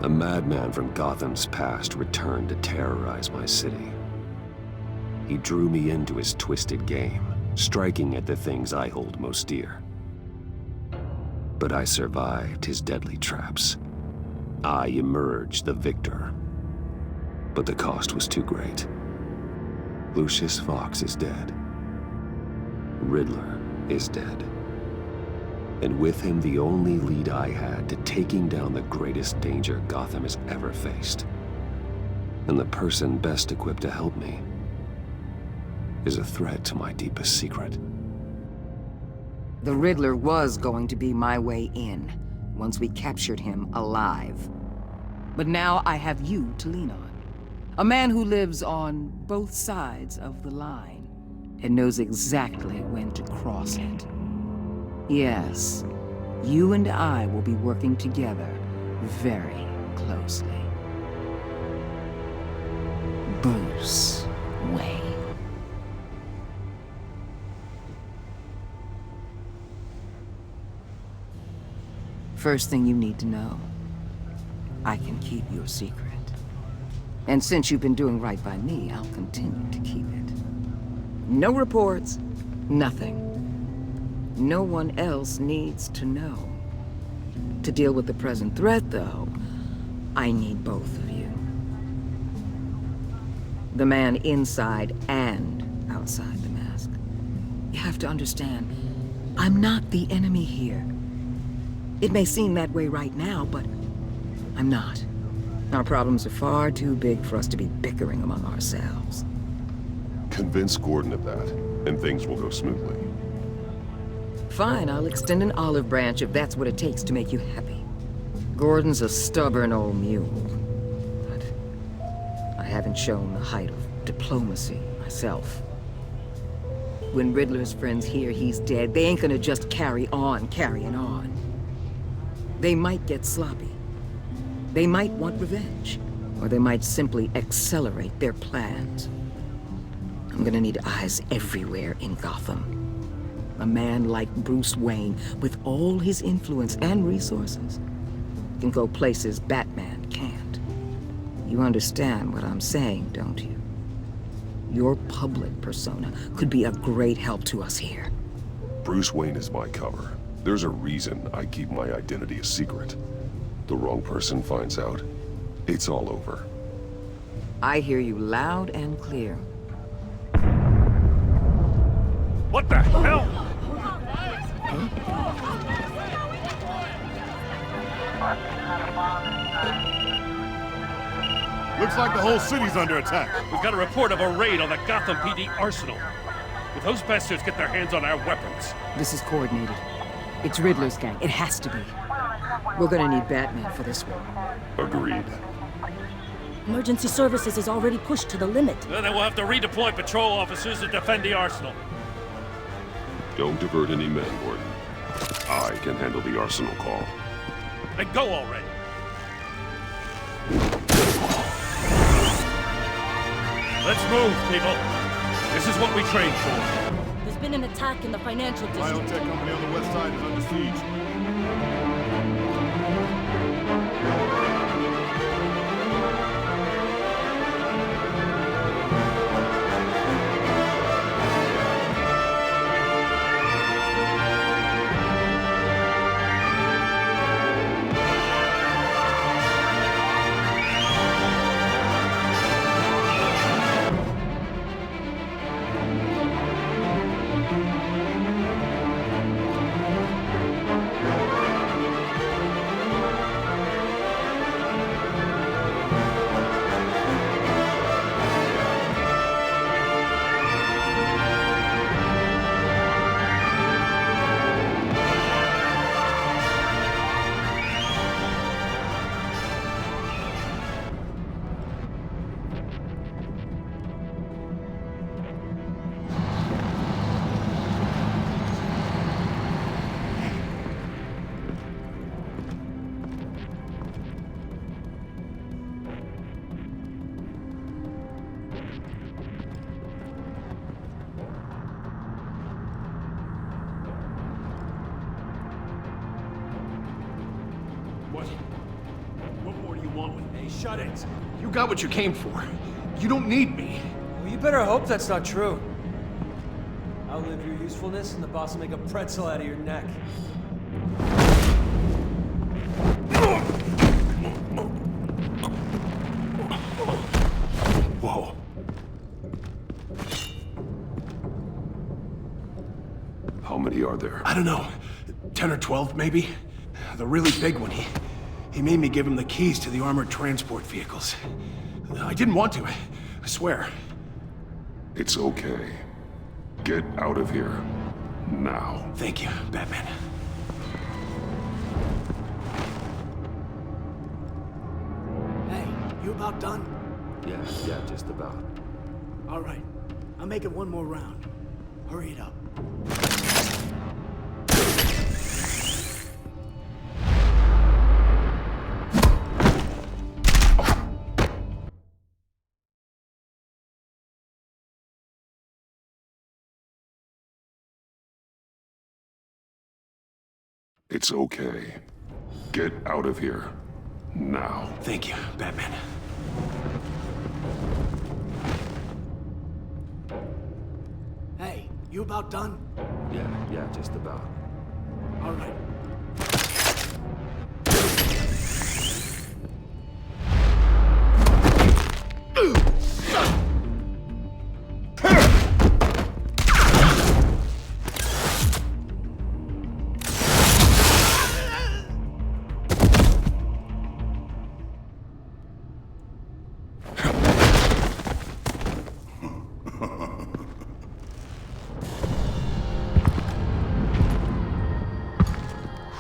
A madman from Gotham's past returned to terrorize my city. He drew me into his twisted game, striking at the things I hold most dear. But I survived his deadly traps. I emerged the victor. But the cost was too great. Lucius Fox is dead. Riddler is dead. And with him, the only lead I had to taking down the greatest danger Gotham has ever faced. And the person best equipped to help me is a threat to my deepest secret. The Riddler was going to be my way in, once we captured him alive. But now I have you to lean on. A man who lives on both sides of the line, and knows exactly when to cross it. Yes, you and I will be working together very closely. Bruce Wayne. First thing you need to know, I can keep your secret. And since you've been doing right by me, I'll continue to keep it. No reports, nothing. No one else needs to know. To deal with the present threat, though, I need both of you. The man inside and outside the mask. You have to understand, I'm not the enemy here. It may seem that way right now, but I'm not. Our problems are far too big for us to be bickering among ourselves. Convince Gordon of that, and things will go smoothly. Fine, I'll extend an olive branch if that's what it takes to make you happy. Gordon's a stubborn old mule, but I haven't shown the height of diplomacy myself. When Riddler's friends hear he's dead, they ain't gonna just carry on carrying on. They might get sloppy. They might want revenge, or they might simply accelerate their plans. I'm gonna need eyes everywhere in Gotham. A man like Bruce Wayne, with all his influence and resources, can go places Batman can't. You understand what I'm saying, don't you? Your public persona could be a great help to us here. Bruce Wayne is my cover. There's a reason I keep my identity a secret. The wrong person finds out, it's all over. I hear you loud and clear. What the hell? Looks like the whole city's under attack. We've got a report of a raid on the Gotham PD arsenal. If those bastards get their hands on our weapons... This is coordinated. It's Riddler's gang. It has to be. We're gonna need Batman for this one. Agreed. Emergency services is already pushed to the limit. Then we'll have to redeploy patrol officers to defend the arsenal. Don't divert any men, Gordon. I can handle the arsenal call. Then go already. Let's move, people. This is what we trained for. There's been an attack in the financial district. Biotech company on the west side is under siege. Shut it. You got what you came for. You don't need me. Well, you better hope that's not true. Outlive your usefulness, and the boss will make a pretzel out of your neck. Whoa. How many are there? I don't know. 10 or 12, maybe? The really big one, he made me give him the keys to the armored transport vehicles. I didn't want to, I swear. It's okay. Get out of here. Now. Thank you, Batman. Hey, you about done? Yeah, just about. All right. I'll make it one more round. Hurry it up. It's okay. Get out of here. Now. Thank you, Batman. Hey, you about done? Yeah, just about. All right.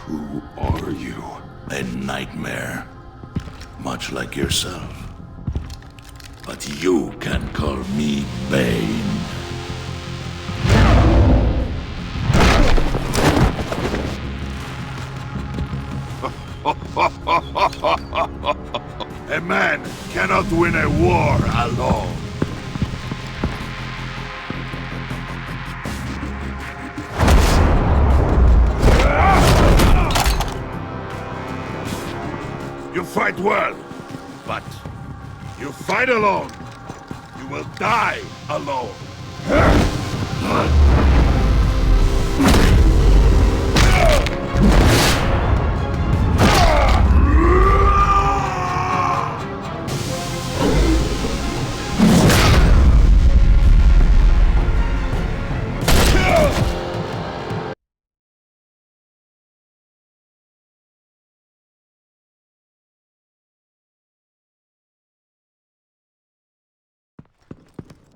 Who are you? A nightmare, much like yourself. But you can call me Bane. A man cannot win a war alone. You fight well, but you fight alone. You will die alone.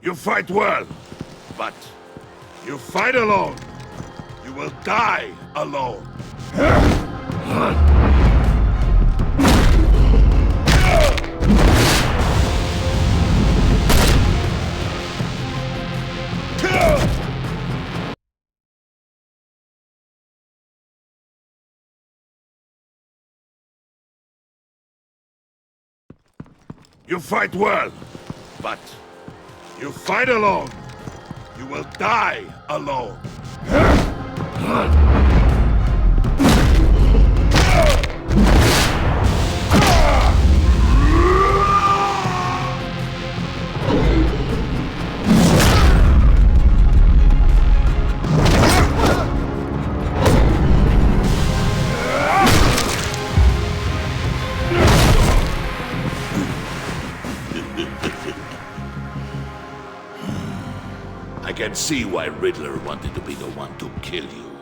You fight well, but you fight alone. You will die alone. You fight well, but you fight alone. You will die alone. I can see why Riddler wanted to be the one to kill you.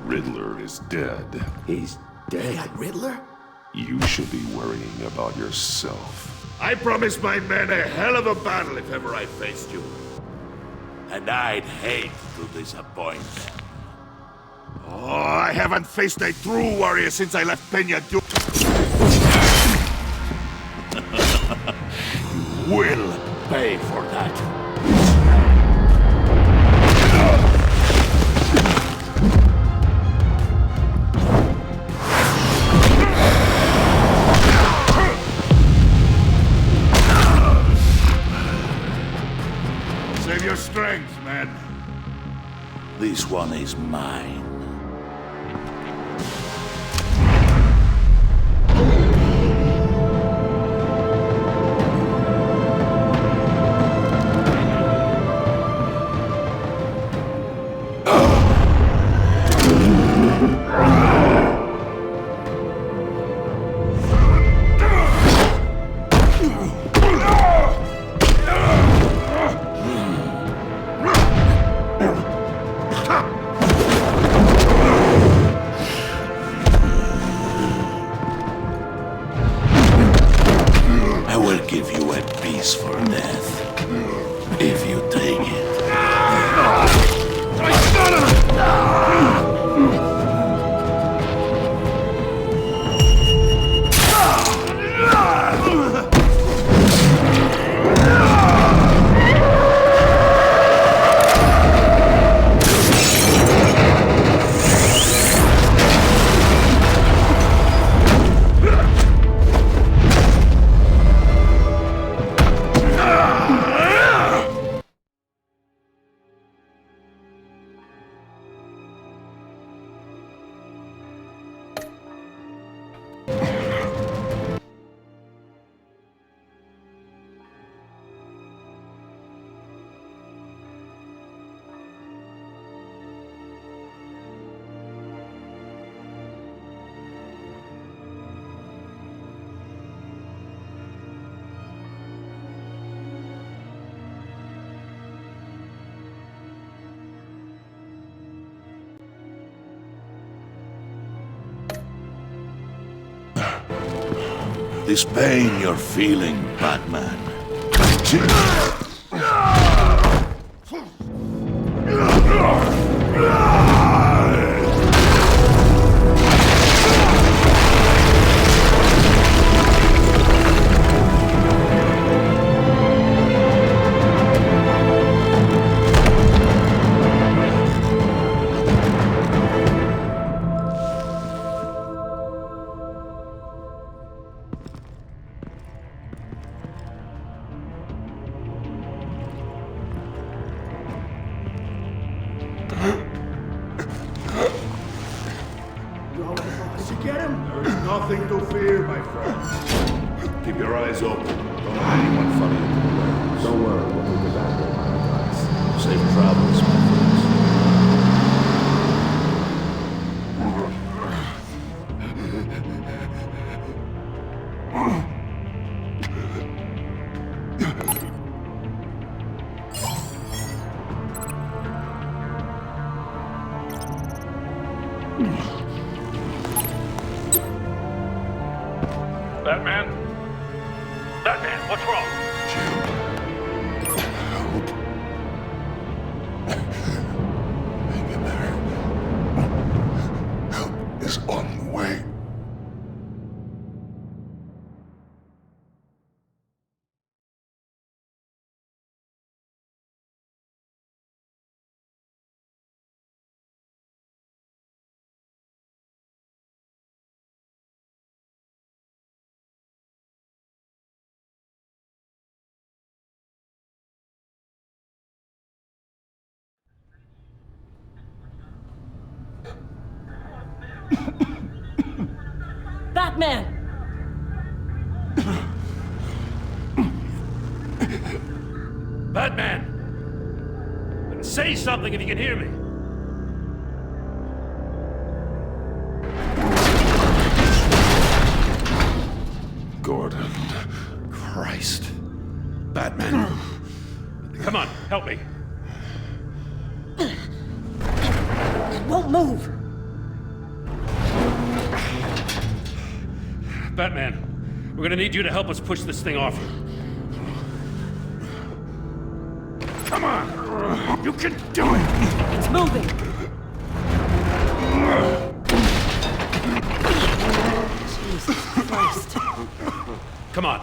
Riddler is dead. He's dead. Riddler? You should be worrying about yourself. I promised my men a hell of a battle if ever I faced you. And I'd hate to disappoint them. Oh, I haven't faced a true warrior since I left Peña Du- You will pay for that. Save your strength, man. This one is mine. piece for death. If you take it. This pain you're feeling, Batman. Nothing to fear, my friend. Keep your eyes open. Don't let anyone follow you to the warehouse. Don't worry, we'll take it back there, my advice. Safe travels, my friends. Batman? Batman, what's wrong? Help. Hang in there. Help is on the way. Batman! Batman! Say something if you can hear me. Gordon. Christ. Batman. Come on, help me. It won't move! Batman, we're gonna need you to help us push this thing off. Come on! You can do it! It's moving! Jesus Christ. Come on.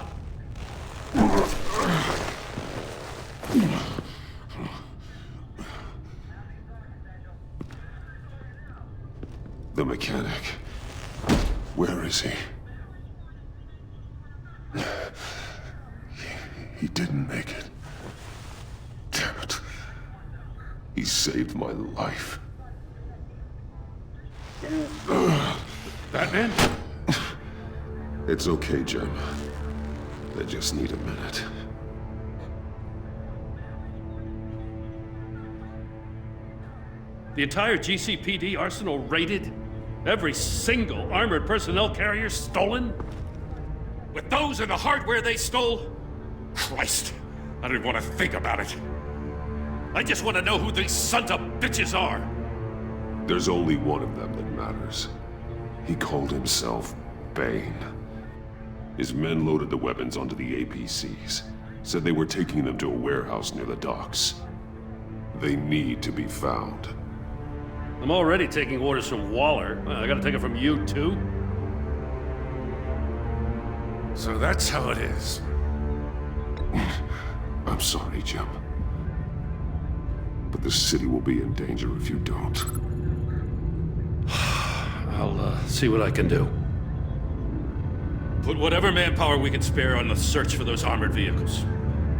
The mechanic. Where is he? He didn't make it. Damn it. He saved my life. Batman? It's okay, Jim. I just need a minute. The entire GCPD arsenal raided? Every single armored personnel carrier stolen? With those and the hardware they stole? Christ, I don't even want to think about it. I just want to know who these sons of bitches are. There's only one of them that matters. He called himself Bane. His men loaded the weapons onto the APCs. Said they were taking them to a warehouse near the docks. They need to be found. I'm already taking orders from Waller. I gotta take it from you, too? So that's how it is. I'm sorry, Jim. But the city will be in danger if you don't. I'll see what I can do. Put whatever manpower we can spare on the search for those armored vehicles.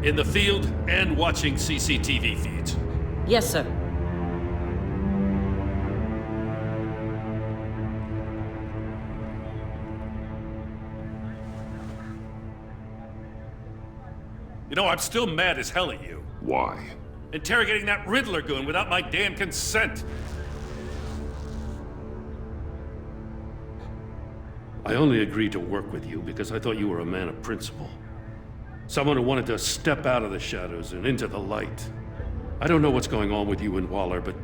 In the field and watching CCTV feeds. Yes, sir. You know, I'm still mad as hell at you. Why? Interrogating that Riddler goon without my damn consent. I only agreed to work with you because I thought you were a man of principle. Someone who wanted to step out of the shadows and into the light. I don't know what's going on with you and Waller, but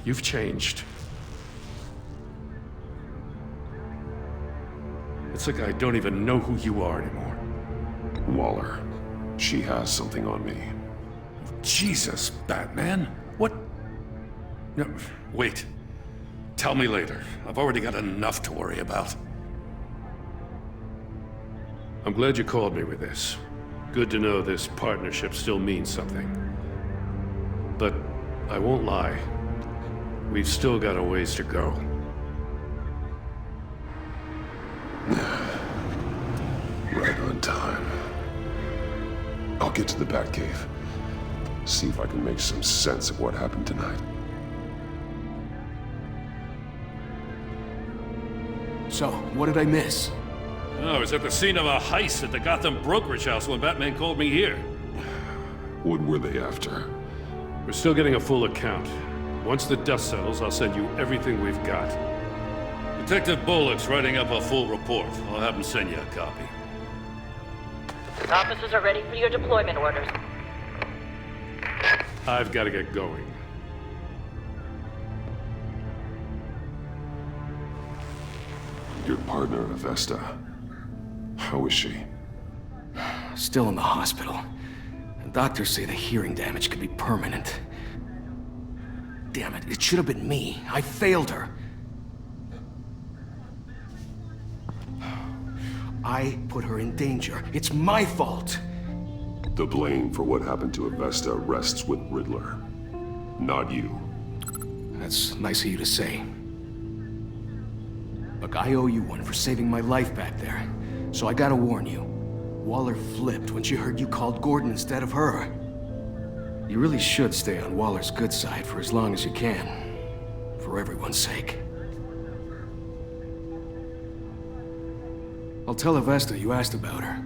you've changed. It's like I don't even know who you are anymore. Waller. She has something on me. Jesus, Batman. What? No, wait. Tell me later. I've already got enough to worry about. I'm glad you called me with this. Good to know this partnership still means something. But I won't lie. We've still got a ways to go. Right on time. I'll get to the Batcave. See if I can make some sense of what happened tonight. So, what did I miss? I was at the scene of a heist at the Gotham brokerage house when Batman called me here. What were they after? We're still getting a full account. Once the dust settles, I'll send you everything we've got. Detective Bullock's writing up a full report. I'll have him send you a copy. Officers are ready for your deployment orders. I've got to get going. Your partner, Avesta. How is she? Still in the hospital. And doctors say the hearing damage could be permanent. Damn it, it should have been me. I failed her. I put her in danger. It's my fault. The blame for what happened to Avesta rests with Riddler, not you. That's nice of you to say. Look, I owe you one for saving my life back there. So I gotta warn you. Waller flipped when she heard you called Gordon instead of her. You really should stay on Waller's good side for as long as you can. For everyone's sake. I'll tell Avesta you asked about her.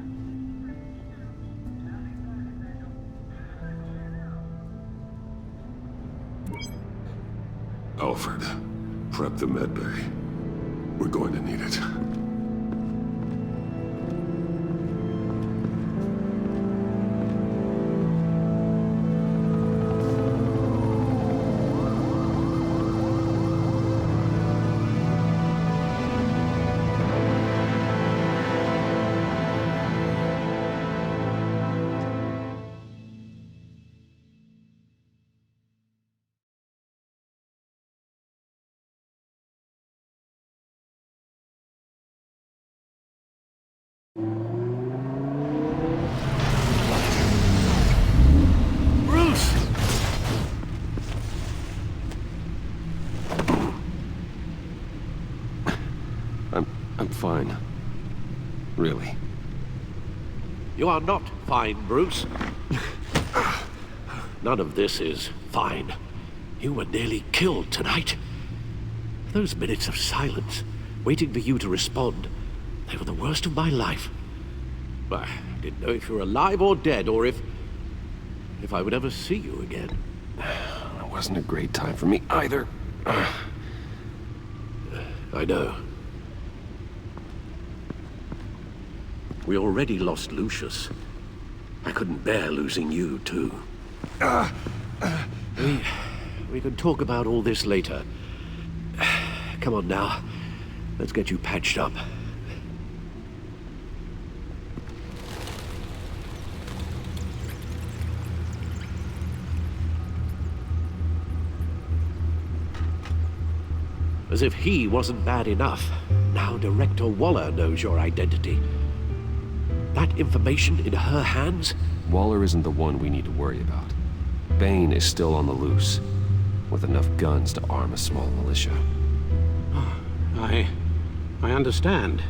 Alfred, prep the medbay. We're going to need it. I'm fine. Really. You are not fine, Bruce. None of this is fine. You were nearly killed tonight. Those minutes of silence, waiting for you to respond, they were the worst of my life. I didn't know if you were alive or dead, or if I would ever see you again. It wasn't a great time for me either. I know. We already lost Lucius. I couldn't bear losing you, too. We can talk about all this later. Come on now. Let's get you patched up. As if he wasn't bad enough, now Director Waller knows your identity. That information in her hands? Waller isn't the one we need to worry about. Bane is still on the loose, with enough guns to arm a small militia. I understand.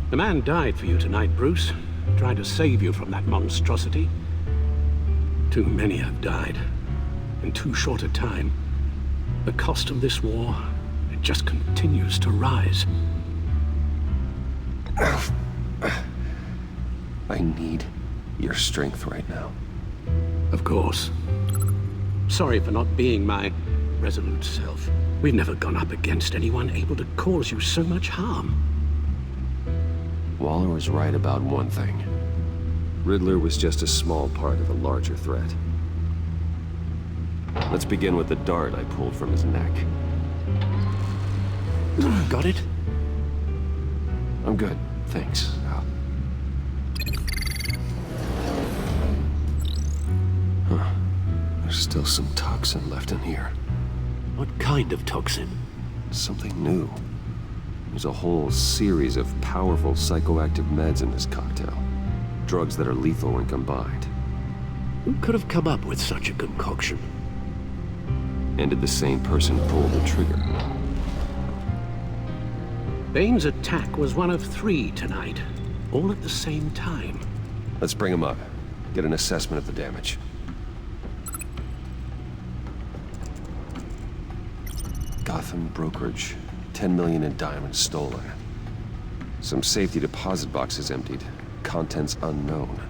The man died for you tonight, Bruce. Tried to save you from that monstrosity. Too many have died. In too short a time. The cost of this war, it just continues to rise. I need your strength right now. Of course. Sorry for not being my resolute self. We've never gone up against anyone able to cause you so much harm. Waller was right about one thing. Riddler was just a small part of a larger threat. Let's begin with the dart I pulled from his neck. Got it? I'm good, thanks. Huh. There's still some toxin left in here. What kind of toxin? Something new. There's a whole series of powerful psychoactive meds in this cocktail. Drugs that are lethal when combined. Who could have come up with such a concoction? And did the same person pull the trigger? Bane's attack was one of 3 tonight, all at the same time. Let's bring him up. Get an assessment of the damage. Gotham brokerage. 10 million in diamonds stolen. Some safety deposit boxes emptied. Contents unknown.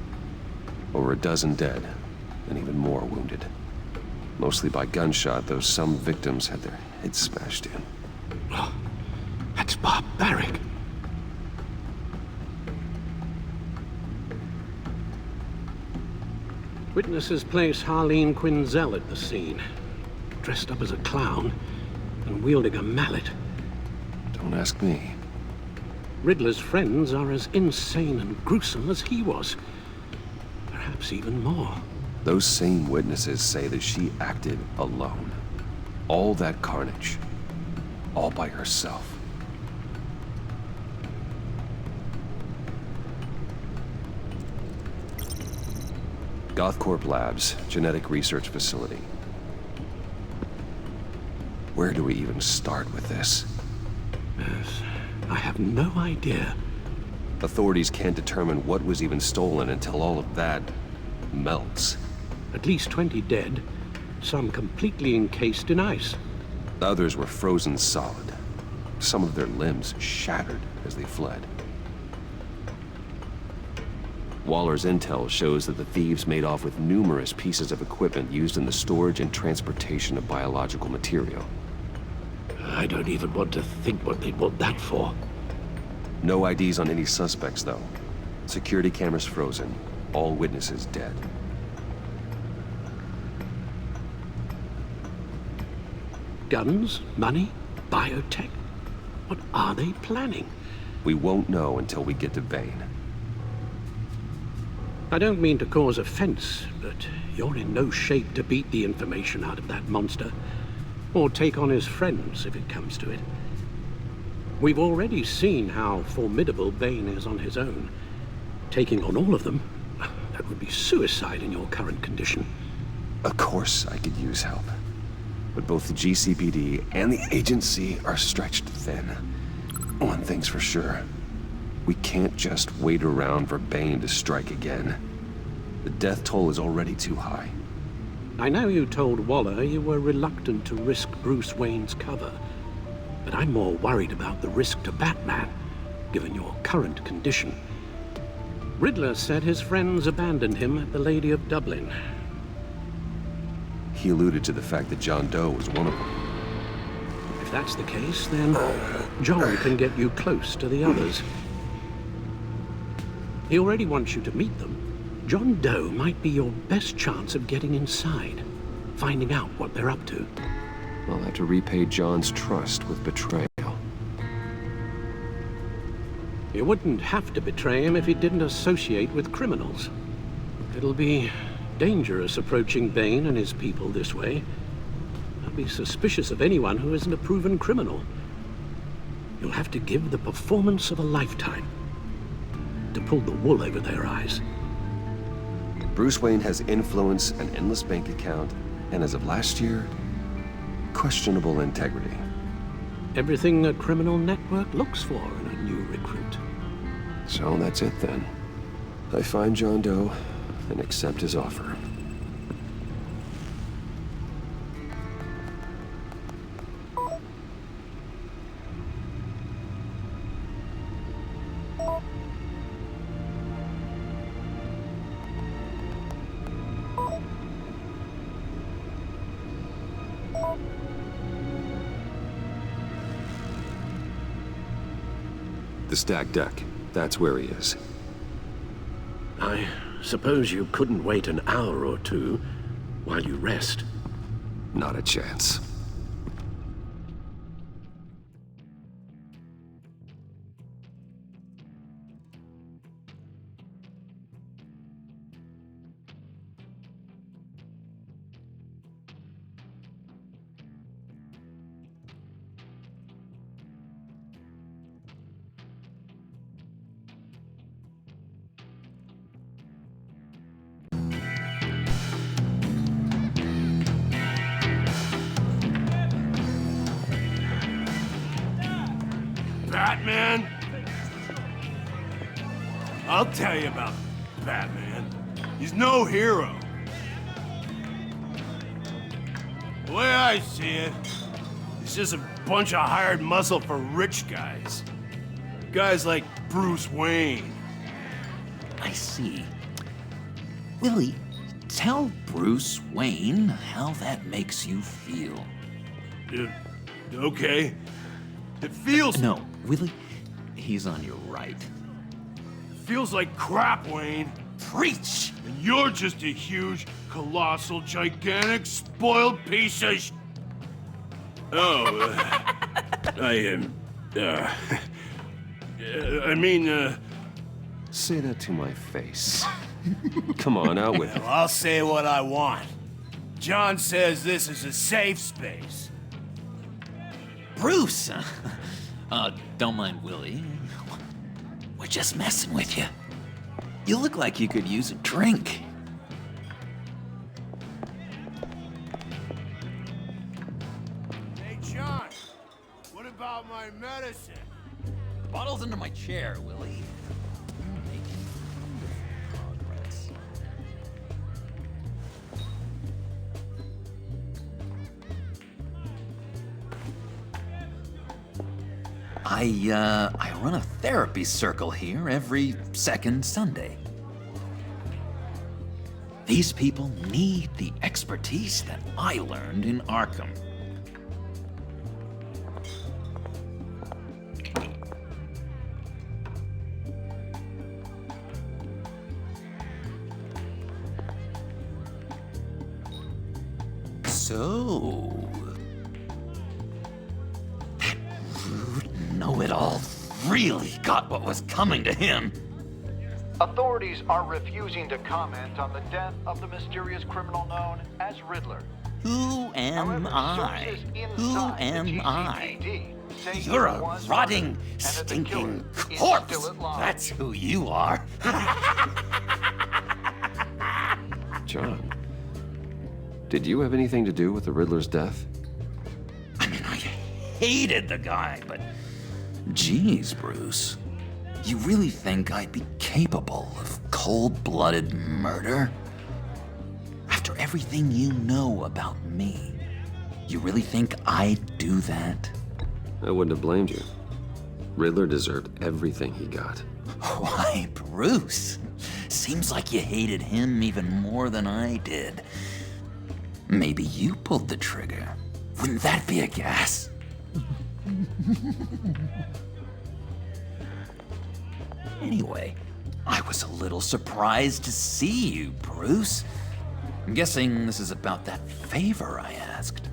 Over a dozen dead, and even more wounded. Mostly by gunshot, though some victims had their heads smashed in. Oh, that's barbaric. Witnesses place Harleen Quinzel at the scene, dressed up as a clown and wielding a mallet. Don't ask me. Riddler's friends are as insane and gruesome as he was. Perhaps even more. Those same witnesses say that she acted alone. All that carnage. All by herself. GothCorp Labs, genetic research facility. Where do we even start with this? Yes, I have no idea. Authorities can't determine what was even stolen until all of that melts. At least 20 dead, some completely encased in ice. Others were frozen solid. Some of their limbs shattered as they fled. Waller's intel shows that the thieves made off with numerous pieces of equipment used in the storage and transportation of biological material. I don't even want to think what they'd want that for. No IDs on any suspects, though. Security cameras frozen. All witnesses dead. Guns, money, biotech. What are they planning? We won't know until we get to Bane. I don't mean to cause offense, but you're in no shape to beat the information out of that monster. Or take on his friends, if it comes to it. We've already seen how formidable Bane is on his own. Taking on all of them, that would be suicide in your current condition. Of course I could use help. But both the GCPD and the agency are stretched thin. One thing's for sure. We can't just wait around for Bane to strike again. The death toll is already too high. I know you told Waller you were reluctant to risk Bruce Wayne's cover, but I'm more worried about the risk to Batman, given your current condition. Riddler said his friends abandoned him at the Lady of Dublin. He alluded to the fact that John Doe was one of them. If that's the case, then John can get you close to the others. He already wants you to meet them. John Doe might be your best chance of getting inside, finding out what they're up to. I'll have to repay John's trust with betrayal. You wouldn't have to betray him if he didn't associate with criminals. It'll be dangerous approaching Bane and his people this way. I'll be suspicious of anyone who isn't a proven criminal. You'll have to give the performance of a lifetime to pull the wool over their eyes. Bruce Wayne has influence, an endless bank account, and as of last year, questionable integrity. Everything a criminal network looks for in a new recruit. So that's it then. I find John Doe and accept his offer. The stacked deck. That's where he is. I suppose you couldn't wait an hour or two while you rest. Not a chance. Batman? I'll tell you about Batman. He's no hero. The way I see it, he's just a bunch of hired muscle for rich guys. Guys like Bruce Wayne. I see. Willie, tell Bruce Wayne how that makes you feel. Okay. It feels... No, Willie, he's on your right. It feels like crap, Wayne. Preach! And you're just a huge, colossal, gigantic, spoiled piece of Say that to my face. Come on, out with it. Well, I'll say what I want. John says this is a safe space. Bruce! Don't mind Willie. We're just messing with you. You look like you could use a drink. Hey, John, what about my medicine? The bottle's under my chair, Willie. You're making progress. I run a therapy circle here every second Sunday. These people need the expertise that I learned in Arkham. So, that rude know-it-all really got what was coming to him. Authorities are refusing to comment on the death of the mysterious criminal known as Riddler. Who am However, I? sources Who inside the am I? GCPD say You're he a was rotting, murdered and that the stinking killer is corpse. still at large. That's who you are. John, did you have anything to do with the Riddler's death? I mean, I hated the guy, but geez, Bruce. You really think I'd be capable of cold-blooded murder? After everything you know about me, you really think I'd do that? I wouldn't have blamed you. Riddler deserved everything he got. Why, Bruce? Seems like you hated him even more than I did. Maybe you pulled the trigger. Wouldn't that be a gas? Anyway, I was a little surprised to see you, Bruce. I'm guessing this is about that favor I asked.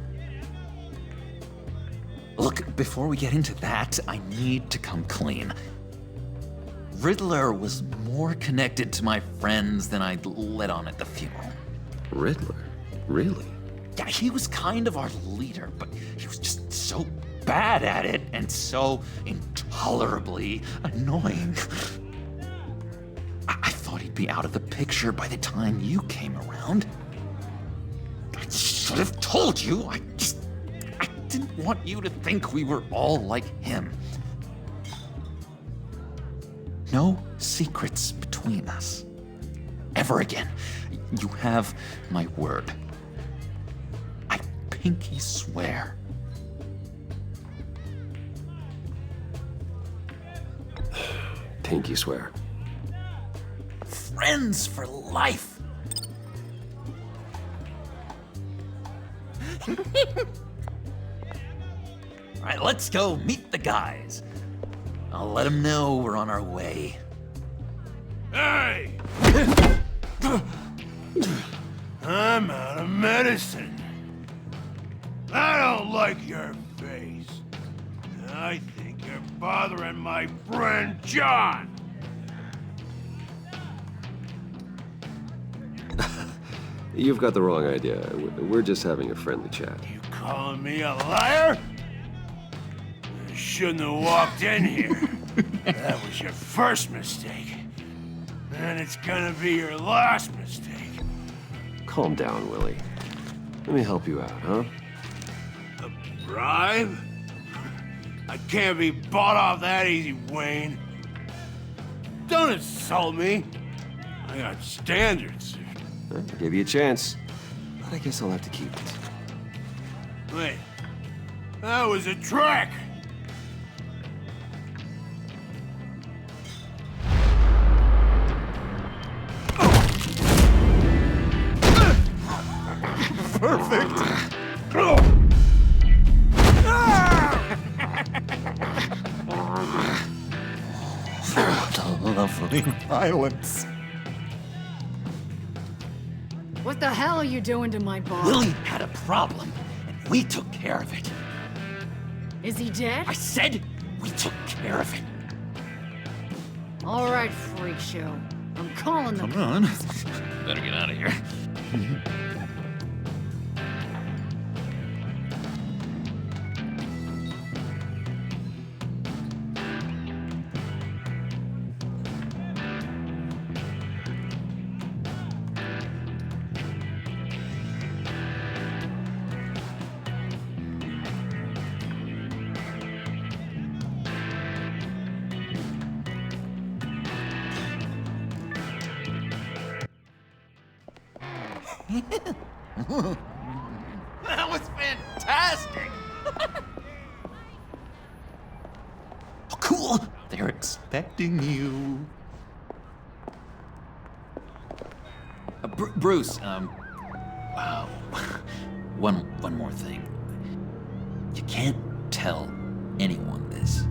Look, before we get into that, I need to come clean. Riddler was more connected to my friends than I'd let on at the funeral. Riddler? Really? Yeah, he was kind of our leader, but he was just so bad at it and so intolerably annoying. I thought he'd be out of the picture by the time you came around. I should have told you. I didn't want you to think we were all like him. No secrets between us. Ever again. You have my word. I pinky swear. Pinky swear. Friends for life. All right, let's go meet the guys. I'll let them know we're on our way. Hey! I'm out of medicine. I don't like your face. I think you're bothering my friend John. You've got the wrong idea. We're just having a friendly chat. You calling me a liar? You shouldn't have walked in here. That was your first mistake. And it's gonna be your last mistake. Calm down, Willie. Let me help you out, huh? A bribe? I can't be bought off that easy, Wayne. Don't insult me. I got standards. I'll give you a chance, but I guess I'll have to keep it. Wait, that was a trick! Perfect! What a lovely violence. What the hell are you doing to my bar? Willie had a problem, and we took care of it. Is he dead? I said we took care of it. All right, freak show. I'm calling the... Come on. Better get out of here. That was fantastic! Oh, cool! They're expecting you. Bruce, wow. One more thing. You can't tell anyone this.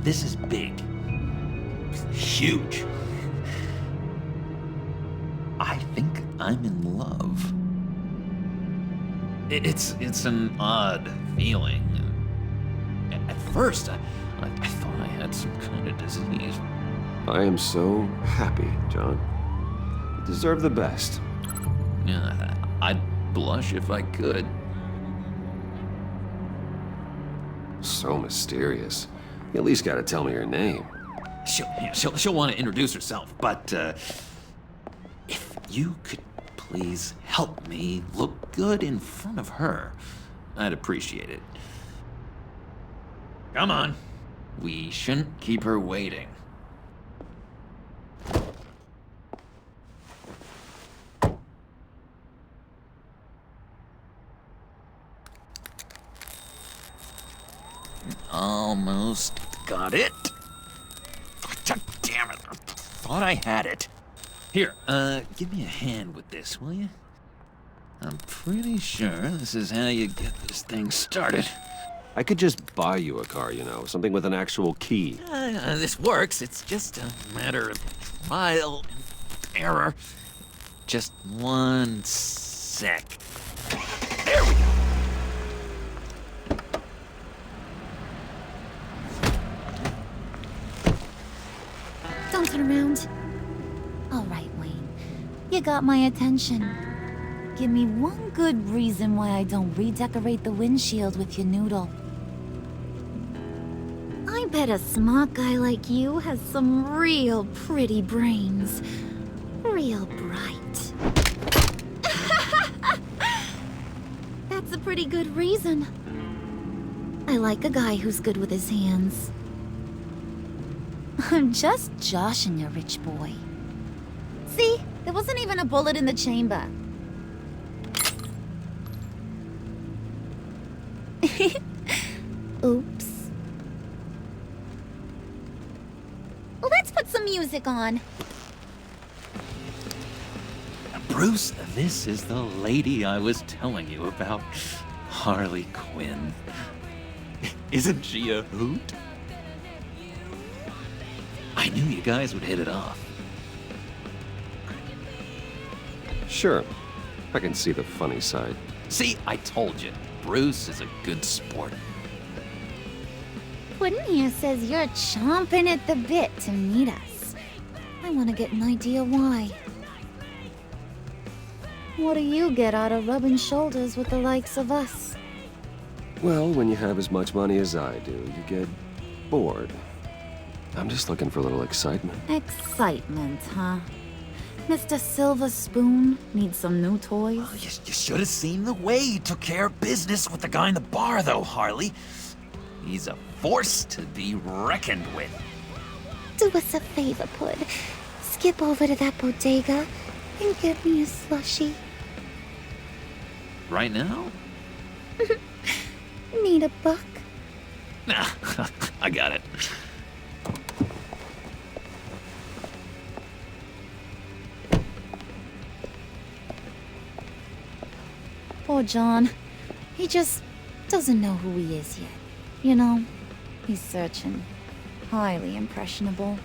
This is big. Huge. I think I'm in love. It's an odd feeling. At first, I thought I had some kind of disease. I am so happy, John. You deserve the best. Yeah, I'd blush if I could. So mysterious. You at least gotta tell me her name. She'll want to introduce herself, but if you could please help me look good in front of her, I'd appreciate it. Come on. We shouldn't keep her waiting. Almost got it. God damn it. I thought I had it. Here, give me a hand with this, will you? I'm pretty sure this is how you get this thing started. I could just buy you a car, you know, something with an actual key. This works. It's just a matter of trial and error. Just one sec. There we go. Don't turn around. All right, Wayne. You got my attention. Give me one good reason why I don't redecorate the windshield with your noodle. I bet a smart guy like you has some real pretty brains. Real bright. That's a pretty good reason. I like a guy who's good with his hands. I'm just joshing you, rich boy. See? There wasn't even a bullet in the chamber. Oops. Let's put some music on. Bruce, this is the lady I was telling you about. Harley Quinn. Isn't she a hoot? I knew you guys would hit it off. Sure. I can see the funny side. See, I told you. Bruce is a good sport. Puddin' here says you're chomping at the bit to meet us. I want to get an idea why. What do you get out of rubbing shoulders with the likes of us? Well, when you have as much money as I do, you get bored. I'm just looking for a little excitement. Excitement, huh? Mr. Silver Spoon needs some new toys? Oh, you should have seen the way he took care of business with the guy in the bar, though, Harley. He's a force to be reckoned with. Do us a favor, Pud. Skip over to that bodega and get me a slushie. Right now? Need a buck? Nah, I got it. Poor John. He just doesn't know who he is yet. You know, he's searching. Highly impressionable.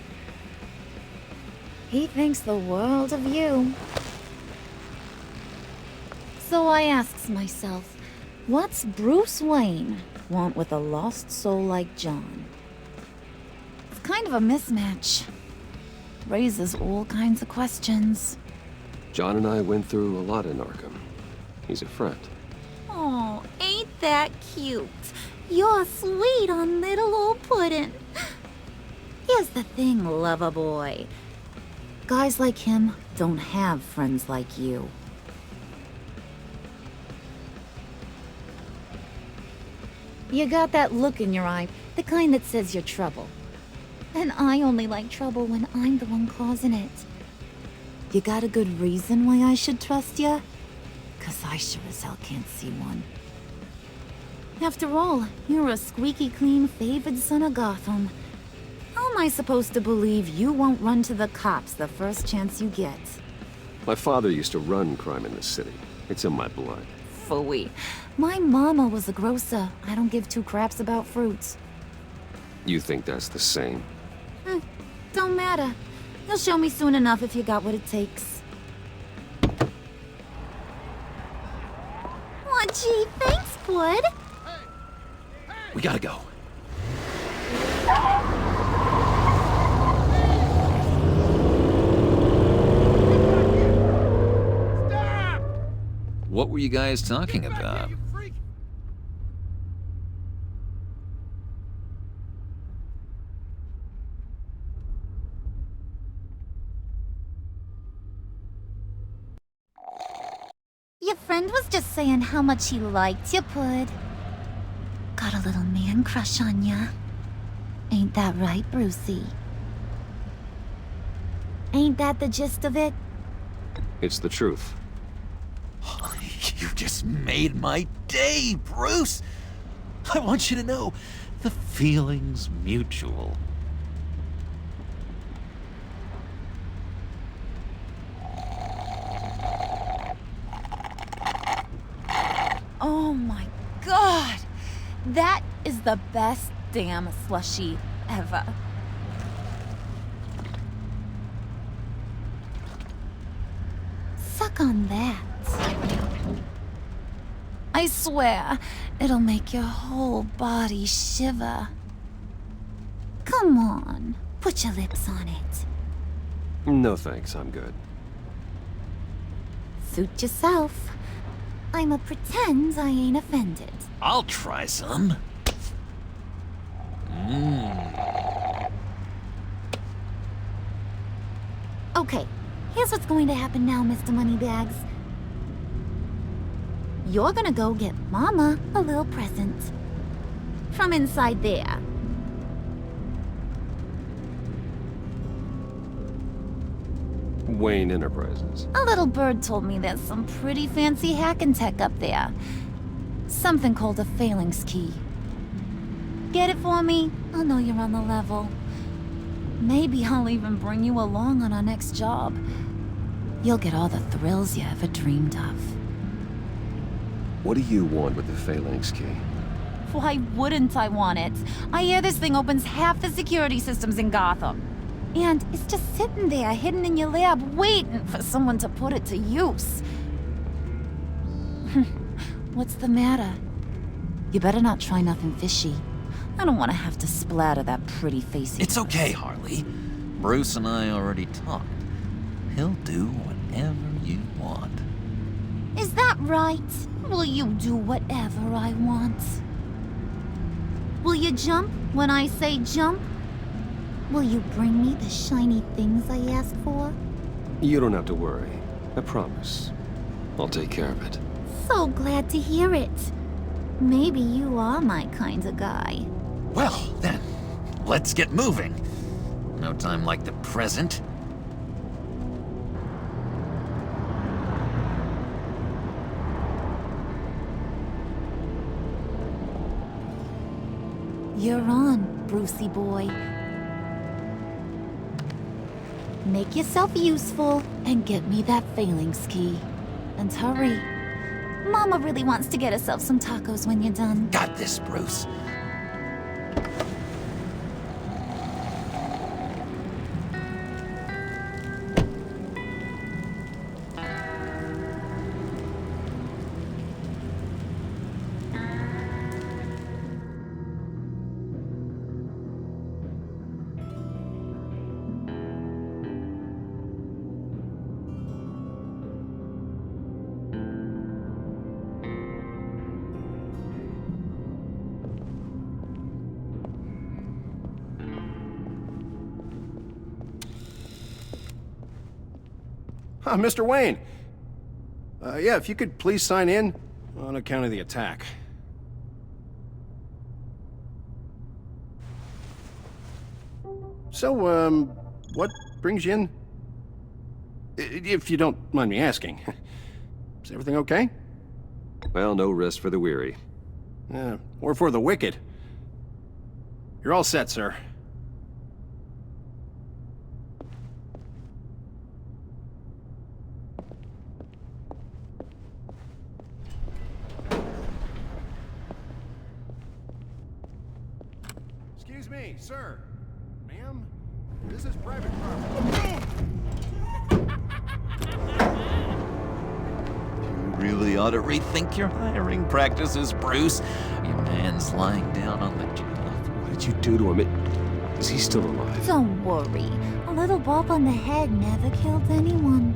He thinks the world of you. So I asks myself, what's Bruce Wayne want with a lost soul like John? It's kind of a mismatch. Raises all kinds of questions. John and I went through a lot in Arkham. He's a friend. Oh, ain't that cute? You're sweet on little old Puddin'. Here's the thing, lover boy. Guys like him don't have friends like you. You got that look in your eye, the kind that says you're trouble. And I only like trouble when I'm the one causing it. You got a good reason why I should trust you? 'Cause I sure as hell can't see one. After all, you're a squeaky clean favored son of Gotham. How am I supposed to believe you won't run to the cops the first chance you get? My father used to run crime in this city. It's in my blood. Phooey. My mama was a grocer. I don't give two craps about fruits. You think that's the same? Don't matter. You'll show me soon enough if you got what it takes. Aw, gee, thanks, Bud. We gotta go. Stop! What were you guys talking about? Your friend was just saying how much he liked you, Pud. Got a little man crush on ya. Ain't that right, Brucey? Ain't that the gist of it? It's the truth. You just made my day, Bruce! I want you to know, the feeling's mutual. Oh my god! That is the best damn slushie ever. Suck on that. I swear, it'll make your whole body shiver. Come on, put your lips on it. No thanks, I'm good. Suit yourself. I'ma pretend I ain't offended. I'll try some. Okay, here's what's going to happen now, Mr. Moneybags. You're gonna go get Mama a little present. From inside there. Wayne Enterprises. A little bird told me there's some pretty fancy hacking tech up there. Something called a phalanx key. Get it for me? I'll know you're on the level. Maybe I'll even bring you along on our next job. You'll get all the thrills you ever dreamed of. What do you want with the phalanx key? Why wouldn't I want it? I hear this thing opens half the security systems in Gotham. And it's just sitting there, hidden in your lab, waiting for someone to put it to use. What's the matter? You better not try nothing fishy. I don't want to have to splatter that pretty face of It's yours. okay, Harley. Bruce and I already talked. He'll do whatever you want. Is that right? Will you do whatever I want? Will you jump when I say jump? Will you bring me the shiny things I asked for? You don't have to worry. I promise. I'll take care of it. So glad to hear it. Maybe you are my kind of guy. Well, then, let's get moving. No time like the present. You're on, Brucey boy. Make yourself useful and get me that phalanx key. And hurry. Mama really wants to get herself some tacos when you're done. Got this, Bruce. Mr. Wayne. Yeah, if you could please sign in on account of the attack. So, what brings you in? If you don't mind me asking. Is everything okay? Well, no rest for the weary. Or for the wicked. You're all set, sir. Excuse me, sir. Ma'am? This is private property. You really ought to rethink your hiring practices, Bruce. Your man's lying down on the job. What did you do to him? Is he still alive? Don't worry. A little bump on the head never killed anyone.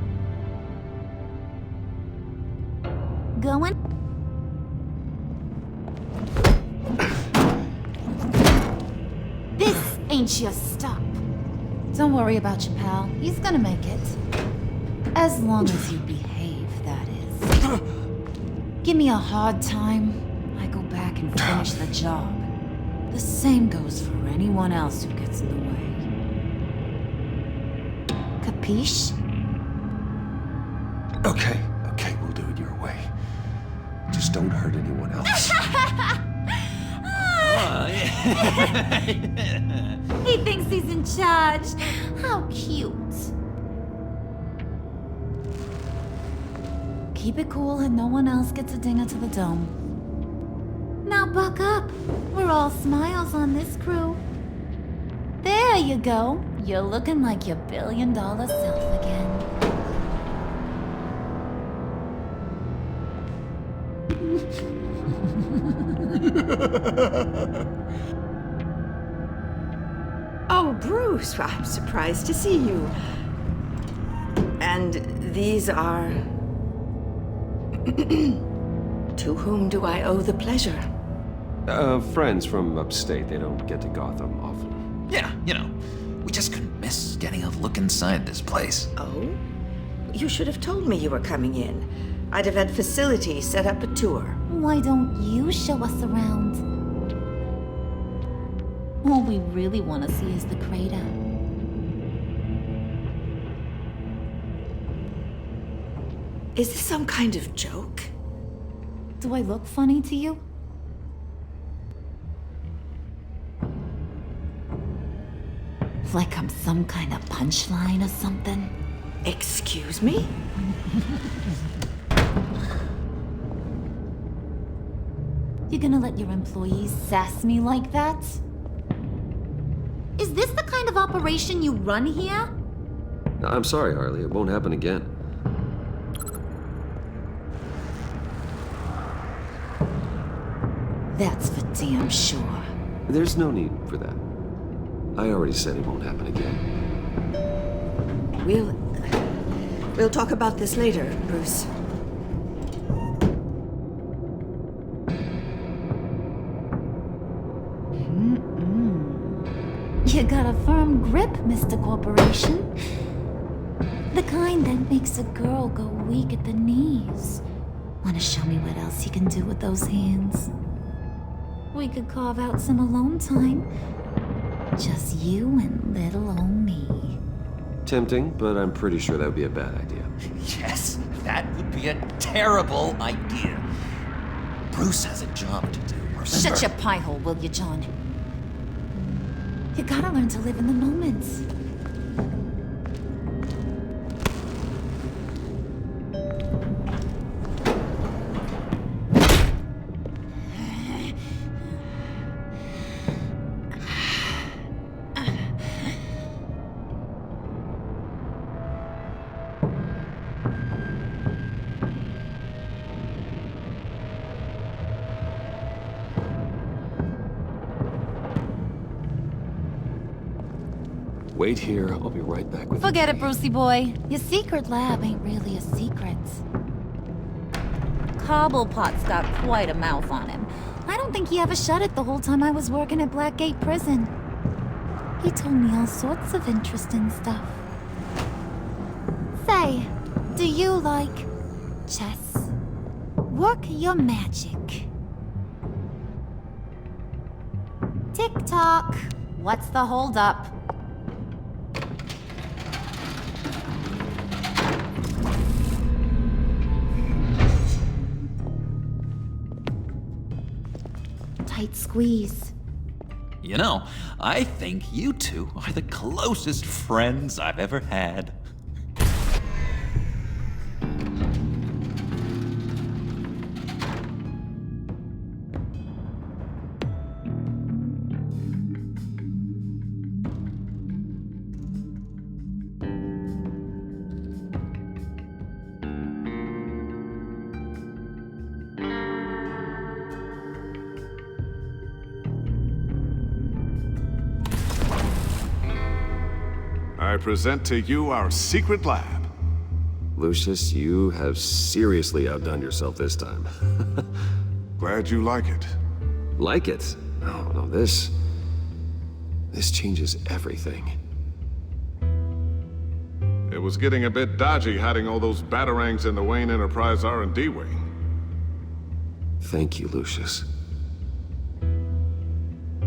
Going? This ain't your stop. Don't worry about your pal. He's gonna make it. As long as you behave, that is. Give me a hard time, I go back and finish the job. The same goes for anyone else who gets in the way. Capiche? Okay, we'll do it your way. Just don't hurt anyone else. He thinks he's in charge. How cute. Keep it cool and no one else gets a dinger to the dome. Now buck up. We're all smiles on this crew. There you go. You're looking like your billion-dollar self again. Oh, Bruce, I'm surprised to see you. And these are... To whom do I owe the pleasure? Friends from upstate. They don't get to Gotham often. Yeah, you know, we just couldn't miss getting a look inside this place. Oh? You should have told me you were coming in. I'd have had facilities set up a tour. Why don't you show us around? All we really want to see is the crater. Is this some kind of joke? Do I look funny to you? Like I'm some kind of punchline or something? Excuse me? You gonna let your employees sass me like that? Is this the kind of operation you run here? I'm sorry, Harley. It won't happen again. That's for damn sure. There's no need for that. I already said it won't happen again. We'll talk about this later, Bruce. You got a firm grip, Mr. Corporation. The kind that makes a girl go weak at the knees. Wanna show me what else you can do with those hands? We could carve out some alone time. Just you and little old me. Tempting, but I'm pretty sure that would be a bad idea. Yes, that would be a terrible idea. Bruce has a job to do, remember? Shut your pie hole, will you, John? You gotta learn to live in the moment. Wait here. I'll be right back with you. Forget it, Brucey boy. Your secret lab ain't really a secret. Cobblepot's got quite a mouth on him. I don't think he ever shut it the whole time I was working at Blackgate Prison. He told me all sorts of interesting stuff. Say, do you like chess? Work your magic. Tick-tock. What's the holdup? Tight squeeze. You know, I think you two are the closest friends I've ever had. I present to you our secret lab. Lucius, you have seriously outdone yourself this time. Glad you like it. Like it? Oh, no, this changes everything. It was getting a bit dodgy hiding all those batarangs in the Wayne Enterprise R&D wing. Thank you, Lucius.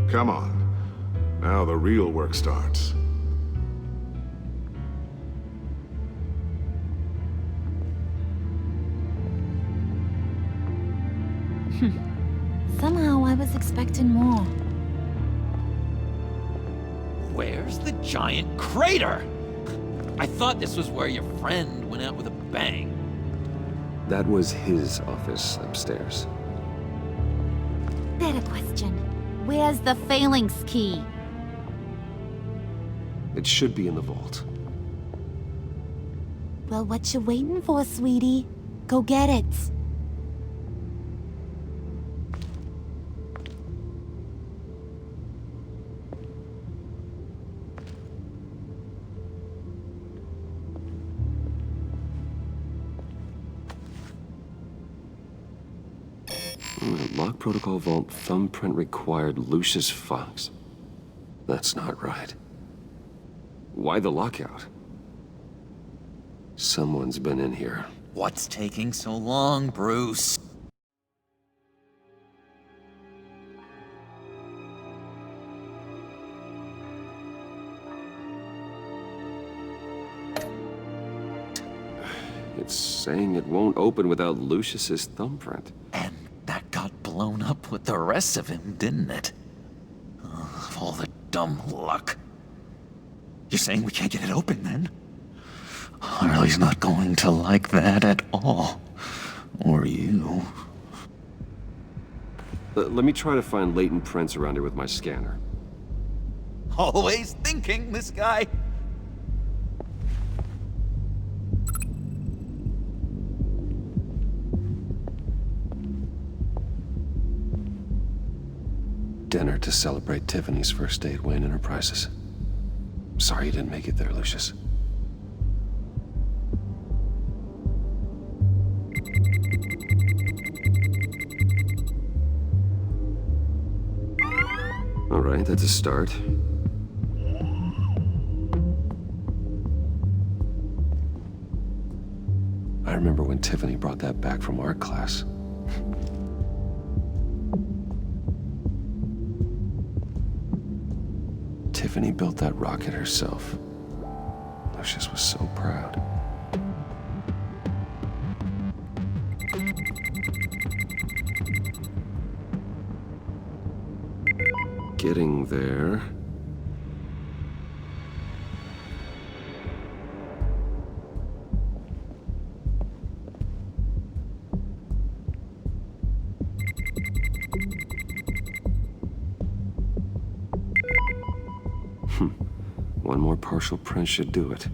Come on. Now the real work starts. Somehow I was expecting more. Where's the giant crater? I thought this was where your friend went out with a bang. That was his office upstairs. Better question. Where's the phalanx key? It should be in the vault. Well, what you waiting for, sweetie? Go get it. lock protocol vault thumbprint required Lucius Fox. That's not right. Why the lockout? Someone's been in here. What's taking so long, Bruce? It's saying it won't open without Lucius's thumbprint. And that got blown up with the rest of him, didn't it? All the dumb luck. You're saying we can't get it open, then? Harley's not going to like that at all. Or you. Let me try to find latent prints around here with my scanner. Always thinking, this guy. Dinner to celebrate Tiffany's first day at Wayne Enterprises. Sorry you didn't make it there, Lucius. All right, that's a start. I remember when Tiffany brought that back from art class. Tiffany built that rocket herself. Lucius was so proud. Getting there. One more partial print should do it.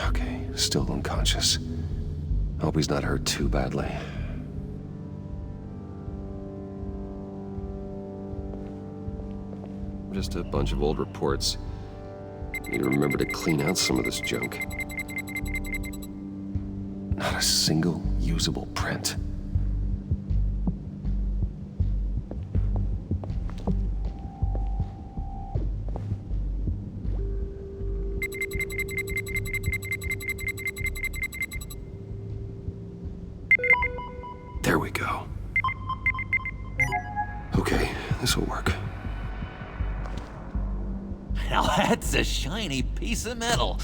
Okay, still unconscious. Hope he's not hurt too badly. Just a bunch of old reports. Need to remember to clean out some of this junk. Not a single usable print. There we go. Okay, this will work. Now that's a shiny piece of metal.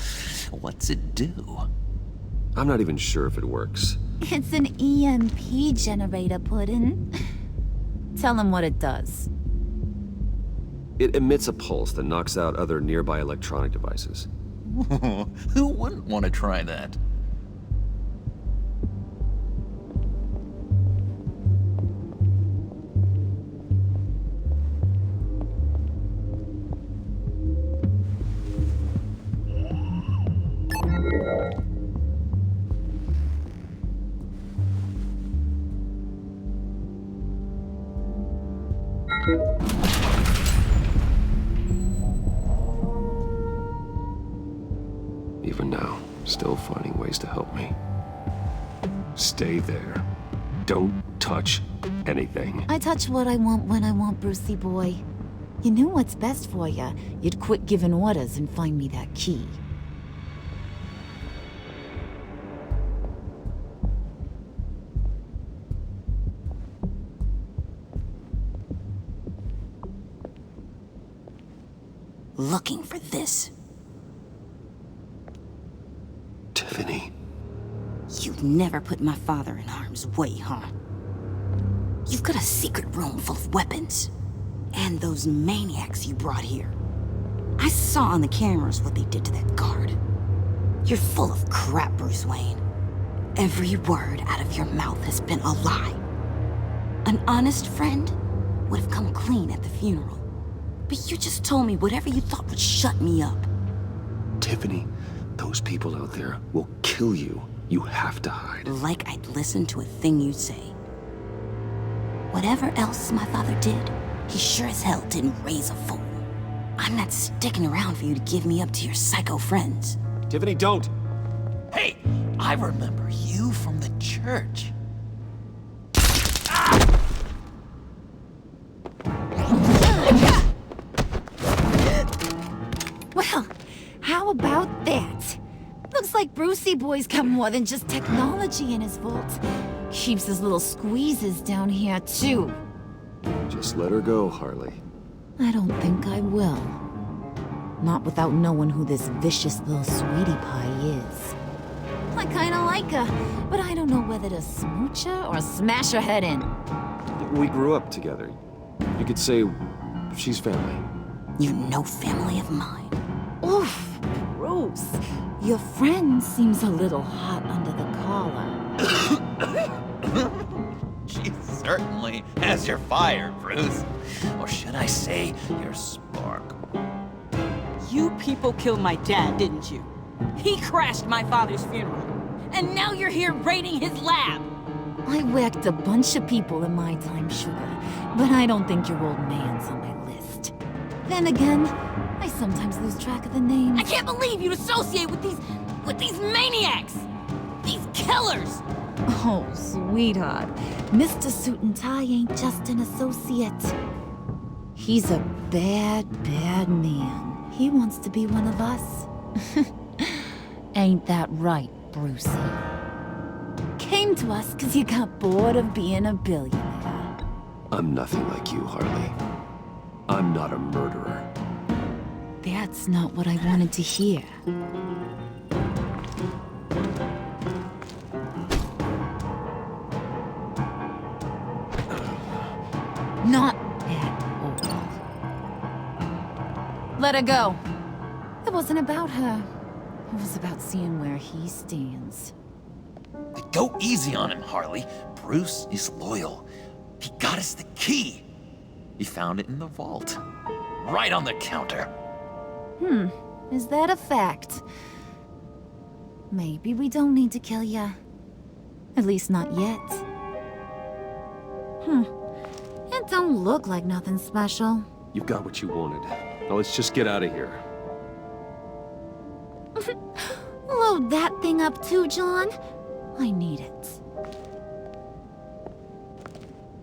What's it do? I'm not even sure if it works. It's an EMP generator, Puddin'. Tell him what it does. It emits a pulse that knocks out other nearby electronic devices. Who wouldn't want to try that? Even now, still finding ways to help me. Stay there. Don't touch anything. I touch what I want when I want, Brucey boy. You knew what's best for you. You'd quit giving orders and find me that key. Looking for this. Tiffany. You've never put my father in harm's way, huh? You've got a secret room full of weapons. And those maniacs you brought here. I saw on the cameras what they did to that guard. You're full of crap, Bruce Wayne. Every word out of your mouth has been a lie. An honest friend would have come clean at the funeral. But you just told me whatever you thought would shut me up. Tiffany, those people out there will kill you. You have to hide. Like I'd listen to a thing you say. Whatever else my father did, he sure as hell didn't raise a fool. I'm not sticking around for you to give me up to your psycho friends. Tiffany, don't! Hey, I remember you from the church. Well, how about that? Looks like Brucey Boy's got more than just technology in his vault. Keeps his little squeezes down here, too. Just let her go, Harley. I don't think I will. Not without knowing who this vicious little sweetie pie is. I kinda like her, but I don't know whether to smooch her or smash her head in. We grew up together. You could say she's family. You know family of mine. Oof, gross. Your friend seems a little hot under the collar. She certainly has your fire, Bruce. Or should I say, your spark. You people killed my dad, didn't you? He crashed my father's funeral. And now you're here raiding his lab. I whacked a bunch of people in my time, sugar, but I don't think your old man's on my list. Then again, I sometimes lose track of the names. I can't believe you'd associate with these maniacs! These killers! Oh, sweetheart. Mr. Suit and Tie ain't just an associate. He's a bad, bad man. He wants to be one of us. Ain't that right, Brucey? Came to us because you got bored of being a billionaire. I'm nothing like you, Harley. I'm not a murderer. That's not what I wanted to hear. Not at all. Let her go. It wasn't about her. It was about seeing where he stands. Go easy on him, Harley. Bruce is loyal. He got us the key. He found it in the vault. Right on the counter. Is that a fact? Maybe we don't need to kill ya. At least not yet. It don't look like nothing special. You've got what you wanted. Now let's just get out of here. Load that thing up too, John. I need it.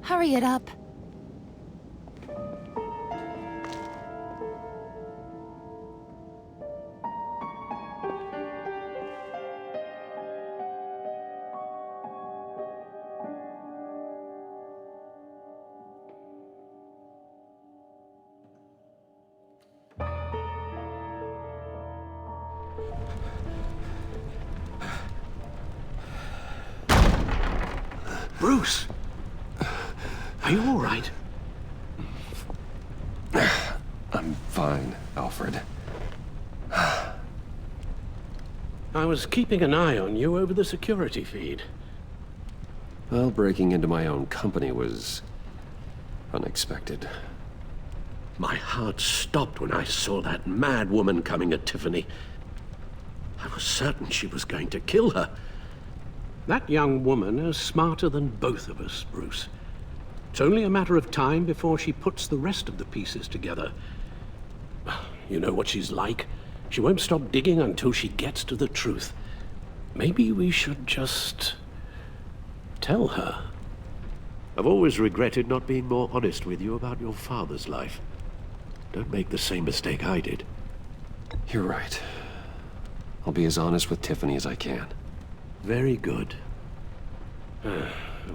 Hurry it up. Bruce! Are you all right? I'm fine, Alfred. I was keeping an eye on you over the security feed. Well, breaking into my own company was unexpected. My heart stopped when I saw that mad woman coming at Tiffany. I was certain she was going to kill her. That young woman is smarter than both of us, Bruce. It's only a matter of time before she puts the rest of the pieces together. You know what she's like. She won't stop digging until she gets to the truth. Maybe we should just tell her. I've always regretted not being more honest with you about your father's life. Don't make the same mistake I did. You're right. I'll be as honest with Tiffany as I can. Very good.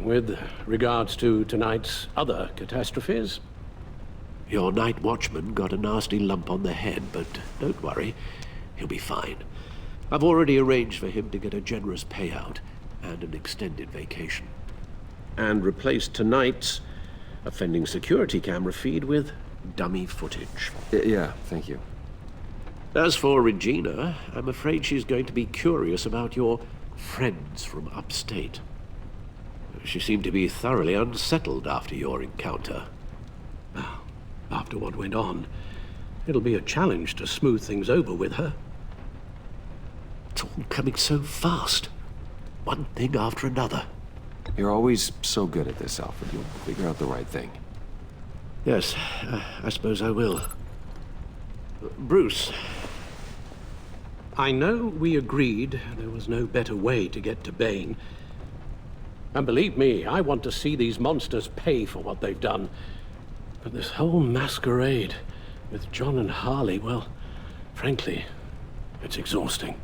With regards to tonight's other catastrophes? Your night watchman got a nasty lump on the head, but don't worry, he'll be fine. I've already arranged for him to get a generous payout and an extended vacation. And replaced tonight's offending security camera feed with dummy footage. Yeah, thank you. As for Regina, I'm afraid she's going to be curious about your friends from upstate. She seemed to be thoroughly unsettled after your encounter. Well, after what went on, it'll be a challenge to smooth things over with her. It's all coming so fast. One thing after another. You're always so good at this, Alfred. You'll figure out the right thing. Yes, I suppose I will. Bruce, I know we agreed there was no better way to get to Bane. And believe me, I want to see these monsters pay for what they've done. But this whole masquerade with John and Harley, well, frankly, it's exhausting.